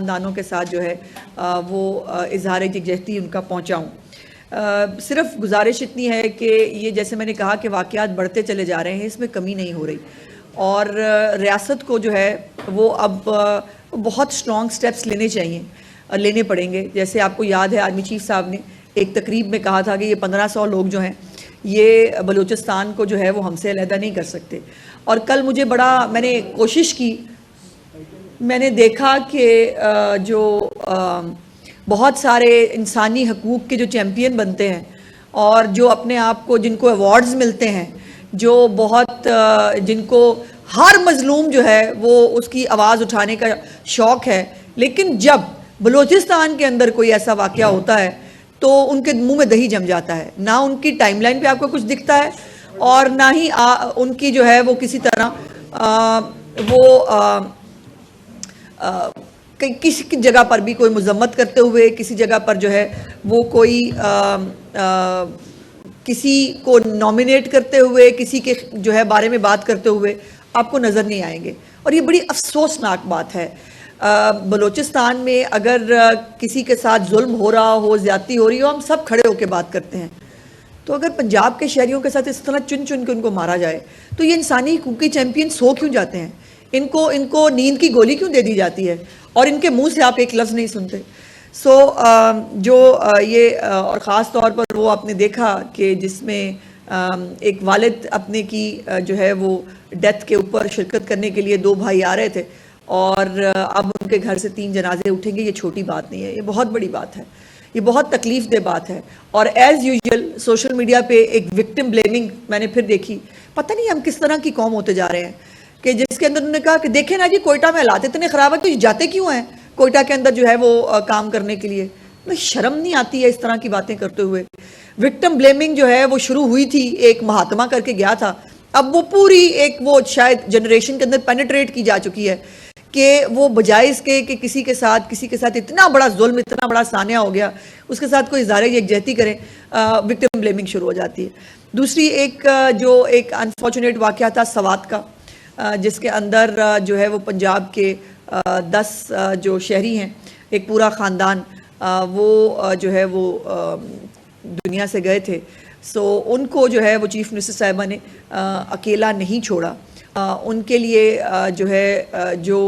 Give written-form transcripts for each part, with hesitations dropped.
خاندانوں کے ساتھ جو ہے وہ اظہار یکجہتی ان کا پہنچاؤں۔ صرف گزارش اتنی ہے کہ یہ جیسے میں نے کہا کہ واقعات بڑھتے چلے جا رہے ہیں، اس میں کمی نہیں ہو رہی، اور ریاست کو جو ہے وہ اب بہت سٹرونگ سٹیپس لینے پڑیں گے۔ جیسے آپ کو یاد ہے آرمی چیف صاحب نے ایک تقریب میں کہا تھا کہ یہ 1500 لوگ جو ہیں یہ بلوچستان کو جو ہے وہ ہم سے علیحدہ نہیں کر سکتے، اور کل مجھے میں نے کوشش کی، میں نے دیکھا کہ جو بہت سارے انسانی حقوق کے جو چیمپئن بنتے ہیں اور جو اپنے آپ کو جن کو ایوارڈز ملتے ہیں، جو جن کو ہر مظلوم جو ہے وہ اس کی آواز اٹھانے کا شوق ہے، لیکن جب بلوچستان کے اندر کوئی ایسا واقعہ ہوتا ہے تو ان کے منہ میں دہی جم جاتا ہے، نہ ان کی ٹائم لائن پہ آپ کو کچھ دکھتا ہے اور نہ ہی ان کی جو ہے وہ کسی طرح کسی جگہ پر بھی کوئی مذمت کرتے ہوئے، کسی جگہ پر جو ہے وہ کوئی کسی کو نومینیٹ کرتے ہوئے، کسی کے جو ہے بارے میں بات کرتے ہوئے آپ کو نظر نہیں آئیں گے، اور یہ بڑی افسوسناک بات ہے۔ بلوچستان میں اگر کسی کے ساتھ ظلم ہو رہا ہو، زیادتی ہو رہی ہو، ہم سب کھڑے ہو کے بات کرتے ہیں، تو اگر پنجاب کے شہریوں کے ساتھ اس طرح چن چن کے ان کو مارا جائے تو یہ انسانی حقوقی چیمپئن سو کیوں جاتے ہیں؟ ان کو نیند کی گولی کیوں دے دی جاتی ہے اور ان کے منہ سے آپ ایک لفظ نہیں سنتے؟ اور خاص طور پر وہ آپ نے دیکھا کہ جس میں ایک والد اپنے کی جو ہے وہ ڈیتھ کے اوپر شرکت کرنے کے لیے 2 بھائی آ رہے تھے، اور اب ان کے گھر سے 3 جنازے اٹھیں گے، یہ چھوٹی بات نہیں ہے، یہ بہت بڑی بات ہے، یہ بہت تکلیف دہ بات ہے۔ اور ایز یوزول سوشل میڈیا پہ ایک وکٹم بلیمنگ میں نے پھر دیکھی۔ پتہ نہیں ہم کس طرح کی قوم ہوتے جا رہے ہیں کہ جس کے اندر انہوں نے کہا کہ دیکھیں نا جی کوئٹہ میں حالات اتنے خراب ہیں تو یہ جاتے کیوں ہیں کوئٹہ کے اندر جو ہے وہ کام کرنے کے لیے؟ شرم نہیں آتی ہے اس طرح کی باتیں کرتے ہوئے؟ وکٹم بلیمنگ جو ہے وہ شروع ہوئی تھی، ایک مہاتما کر کے گیا تھا، اب وہ پوری ایک وہ شاید جنریشن کے اندر پینیٹریٹ کی جا چکی ہے کہ وہ بجائے اس کے کہ کسی کے ساتھ اتنا بڑا ظلم، اتنا بڑا سانحہ ہو گیا، اس کے ساتھ کوئی اظہار یکجہتی کریں، وکٹم بلیمنگ شروع ہو جاتی ہے۔ دوسری ایک انفارچونیٹ واقعہ تھا سوات کا، جس کے اندر جو ہے وہ پنجاب کے 10 جو شہری ہیں، ایک پورا خاندان، وہ جو ہے وہ دنیا سے گئے تھے۔ ان کو جو ہے وہ چیف منسٹر صاحبہ نے اکیلا نہیں چھوڑا، ان کے لیے جو ہے جو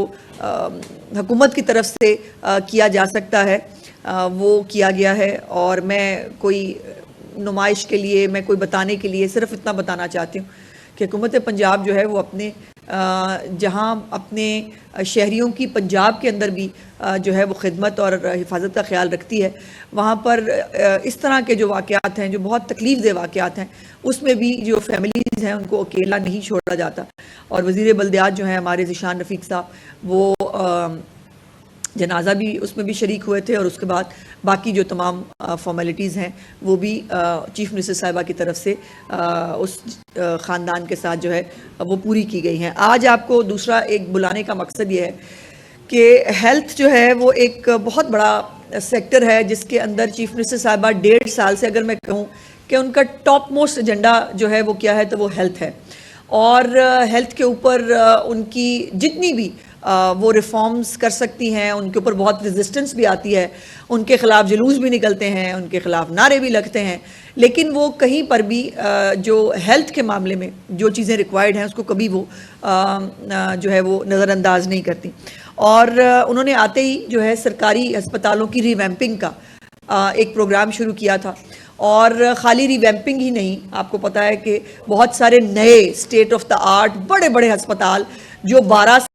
حکومت کی طرف سے کیا جا سکتا ہے وہ کیا گیا ہے، اور میں کوئی نمائش کے لیے، میں کوئی بتانے کے لیے صرف اتنا بتانا چاہتی ہوں کہ حکومت پنجاب جو ہے وہ اپنے جہاں اپنے شہریوں کی پنجاب کے اندر بھی جو ہے وہ خدمت اور حفاظت کا خیال رکھتی ہے، وہاں پر اس طرح کے جو واقعات ہیں، جو بہت تکلیف دہ واقعات ہیں، اس میں بھی جو فیملیز ہیں ان کو اکیلا نہیں چھوڑا جاتا۔ اور وزیر بلدیات جو ہیں ہمارے ذیشان رفیق صاحب، وہ جنازہ بھی اس میں بھی شریک ہوئے تھے، اور اس کے بعد باقی جو تمام فارمیلٹیز ہیں وہ بھی چیف منسٹر صاحبہ کی طرف سے اس خاندان کے ساتھ جو ہے وہ پوری کی گئی ہیں۔ آج آپ کو دوسرا ایک بلانے کا مقصد یہ ہے کہ ہیلتھ جو ہے وہ ایک بہت بڑا سیکٹر ہے، جس کے اندر چیف منسٹر صاحبہ 1.5 سال سے اگر میں کہوں کہ ان کا ٹاپ موسٹ ایجنڈا جو ہے وہ کیا ہے تو وہ ہیلتھ ہے، اور ہیلتھ کے اوپر ان کی جتنی بھی وہ ریفارمز کر سکتی ہیں، ان کے اوپر بہت ریزسٹنس بھی آتی ہے، ان کے خلاف جلوس بھی نکلتے ہیں، ان کے خلاف نعرے بھی لگتے ہیں، لیکن وہ کہیں پر بھی جو ہیلتھ کے معاملے میں جو چیزیں ریکوائرڈ ہیں اس کو کبھی وہ جو ہے وہ نظر انداز نہیں کرتی۔ اور انہوں نے آتے ہی جو ہے سرکاری ہسپتالوں کی ریویمپنگ کا ایک پروگرام شروع کیا تھا، اور خالی ریویمپنگ ہی نہیں، آپ کو پتہ ہے کہ بہت سارے نئے اسٹیٹ آف دا آرٹ بڑے بڑے ہسپتال جو 12